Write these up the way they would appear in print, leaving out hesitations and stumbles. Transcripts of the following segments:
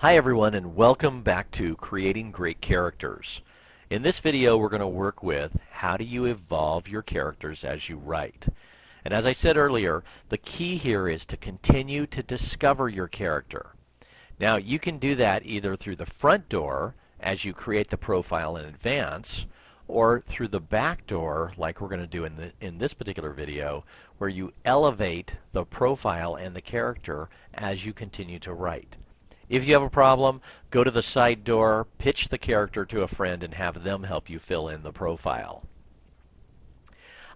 Hi everyone, and welcome back to Creating Great Characters. In this video we're going to work with how do you evolve your characters as you write. And as I said earlier, the key here is to continue to discover your character. Now you can do that either through the front door as you create the profile in advance, or through the back door like we're going to do in this particular video, where you elevate the profile and the character as you continue to write. If you have a problem, go to the side door, pitch the character to a friend, and have them help you fill in the profile.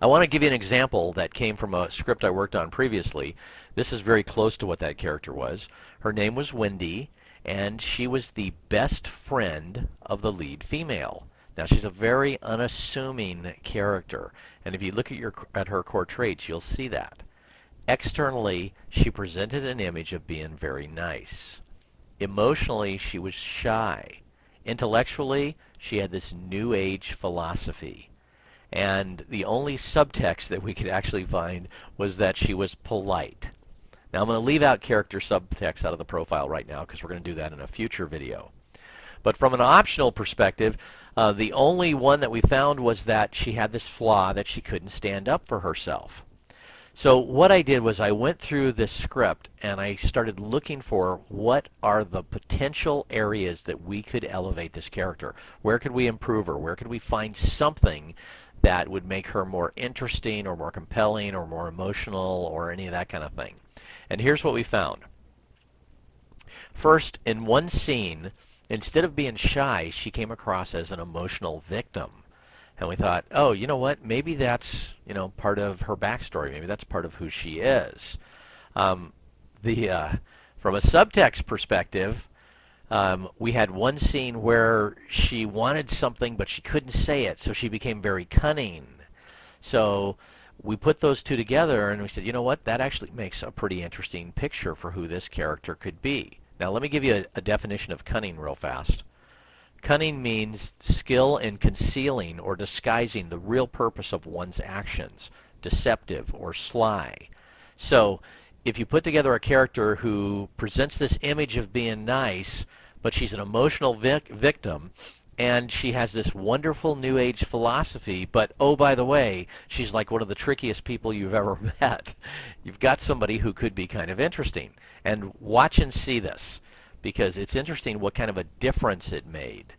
I want to give you an example that came from a script I worked on previously. This is very close to what that character was. Her name was Wendy, and she was the best friend of the lead female. Now, she's a very unassuming character, and if you look at her core traits, you'll see that. Externally, she presented an image of being very nice. Emotionally, she was shy. Intellectually, she had this New Age philosophy. And the only subtext that we could actually find was that she was polite. Now, I'm going to leave out character subtext out of the profile right now because we're going to do that in a future video. But from an optional perspective, the only one that we found was that she had this flaw that she couldn't stand up for herself. So what I did was I went through this script and I started looking for what are the potential areas that we could elevate this character. Where could we improve her? Where could we find something that would make her more interesting or more compelling or more emotional or any of that kind of thing? And here's what we found. First, in one scene, instead of being shy, she came across as an emotional victim. And we thought, oh, you know what? Maybe that's, part of her backstory. Maybe that's part of who she is. From a subtext perspective, we had one scene where she wanted something, but she couldn't say it, so she became very cunning. So we put those two together, and we said, you know what? That actually makes a pretty interesting picture for who this character could be. Now, let me give you a definition of cunning real fast. Cunning means skill in concealing or disguising the real purpose of one's actions, deceptive or sly. So if you put together a character who presents this image of being nice, but she's an emotional victim, and she has this wonderful New Age philosophy, but oh, by the way, she's like one of the trickiest people you've ever met, you've got somebody who could be kind of interesting. And watch and see this, because it's interesting what kind of a difference it made.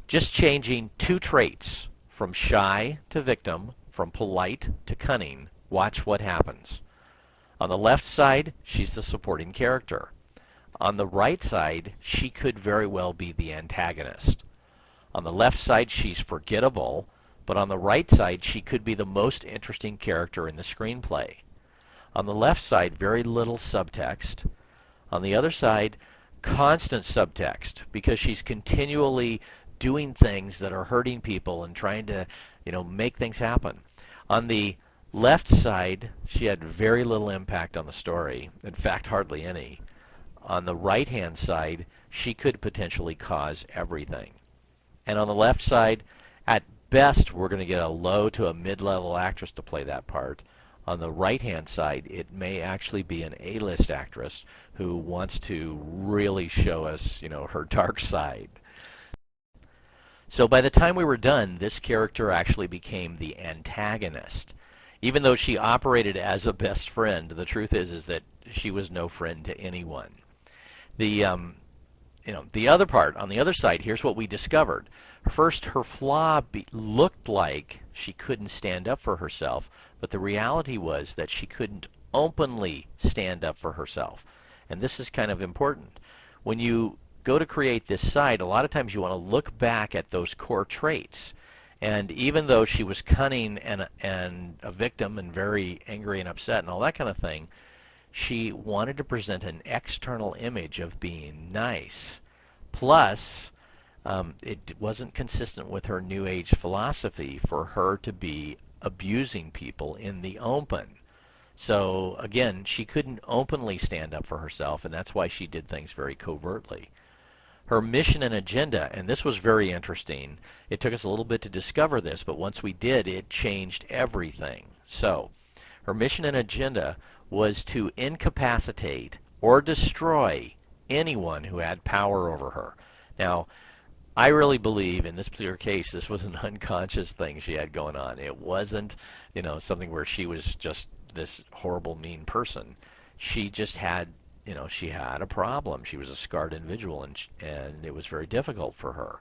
Just changing two traits, from shy to victim, from polite to cunning, watch what happens. On the left side, she's the supporting character. On the right side, she could very well be the antagonist. On the left side, she's forgettable, but on the right side, she could be the most interesting character in the screenplay. On the left side, very little subtext. On the other side, constant subtext, because she's continually doing things that are hurting people and trying to, make things happen. On the left side, she had very little impact on the story. In fact, hardly any. On the right-hand side, she could potentially cause everything. And on the left side, at best, we're going to get a low to a mid-level actress to play that part. On the right-hand side, it may actually be an A-list actress who wants to really show us, her dark side. So by the time we were done, this character actually became the antagonist. Even though she operated as a best friend, the truth is that she was no friend to anyone. The other part, on the other side, here's what we discovered. First, her flaw looked like she couldn't stand up for herself, but the reality was that she couldn't openly stand up for herself. And this is kind of important. When you go to create this side, a lot of times you want to look back at those core traits. And even though she was cunning and a victim and very angry and upset and all that kind of thing, she wanted to present an external image of being nice. Plus, it wasn't consistent with her New Age philosophy for her to be abusing people in the open. So again, she couldn't openly stand up for herself, and that's why she did things very covertly. Her mission and agenda, and this was very interesting. It took us a little bit to discover this, but once we did, it changed everything. So her mission and agenda was to incapacitate or destroy anyone who had power over her. Now, I really believe in this particular case, this was an unconscious thing she had going on. It wasn't, something where she was just this horrible, mean person. She just had, she had a problem. She was a scarred individual, and it was very difficult for her.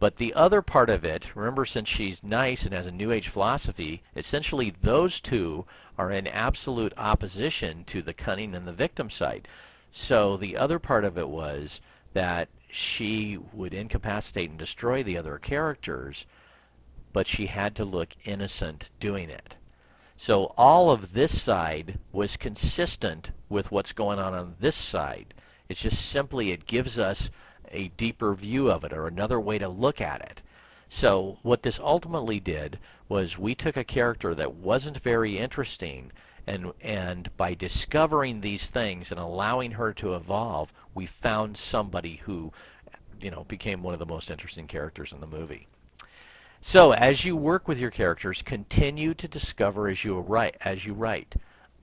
But the other part of it, remember, since she's nice and has a New Age philosophy, essentially those two are in absolute opposition to the cunning and the victim side. So the other part of it was that she would incapacitate and destroy the other characters, but she had to look innocent doing it. So all of this side was consistent with what's going on this side. It's just simply it gives us a deeper view of it, or another way to look at it. So what this ultimately did was we took a character that wasn't very interesting, and by discovering these things and allowing her to evolve, we found somebody who, became one of the most interesting characters in the movie. So as you work with your characters, continue to discover as you write.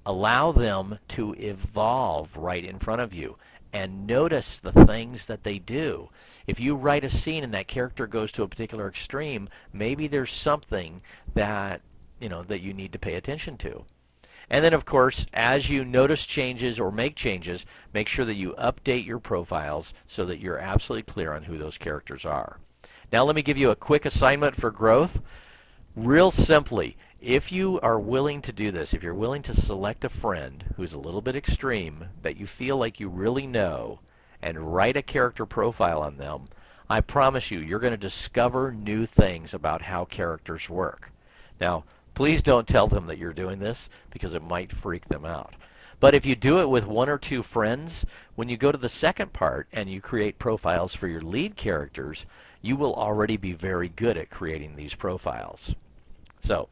Allow them to evolve right in front of you, and notice the things that they do. If you write a scene and that character goes to a particular extreme, maybe there's something that that you need to pay attention to. And then, of course, as you notice changes or make changes, make sure that you update your profiles so that you're absolutely clear on who those characters are. Now let me give you a quick assignment for growth. Real simply, if you are willing to do this, if you're willing to select a friend who's a little bit extreme that you feel like you really know and write a character profile on them, I promise you, you're going to discover new things about how characters work. Now, please don't tell them that you're doing this because it might freak them out. But if you do it with one or two friends, when you go to the second part and you create profiles for your lead characters, you will already be very good at creating these profiles. So,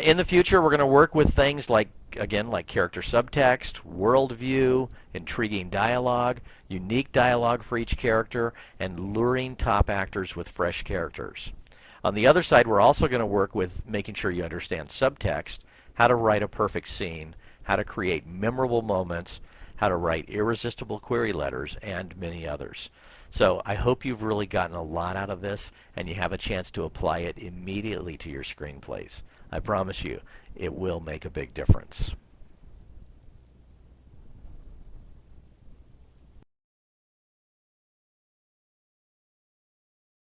in the future, we're going to work with things like character subtext, worldview, intriguing dialogue, unique dialogue for each character, and luring top actors with fresh characters. On the other side, we're also going to work with making sure you understand subtext, how to write a perfect scene, how to create memorable moments, how to write irresistible query letters, and many others. So I hope you've really gotten a lot out of this and you have a chance to apply it immediately to your screenplays. I promise you, it will make a big difference.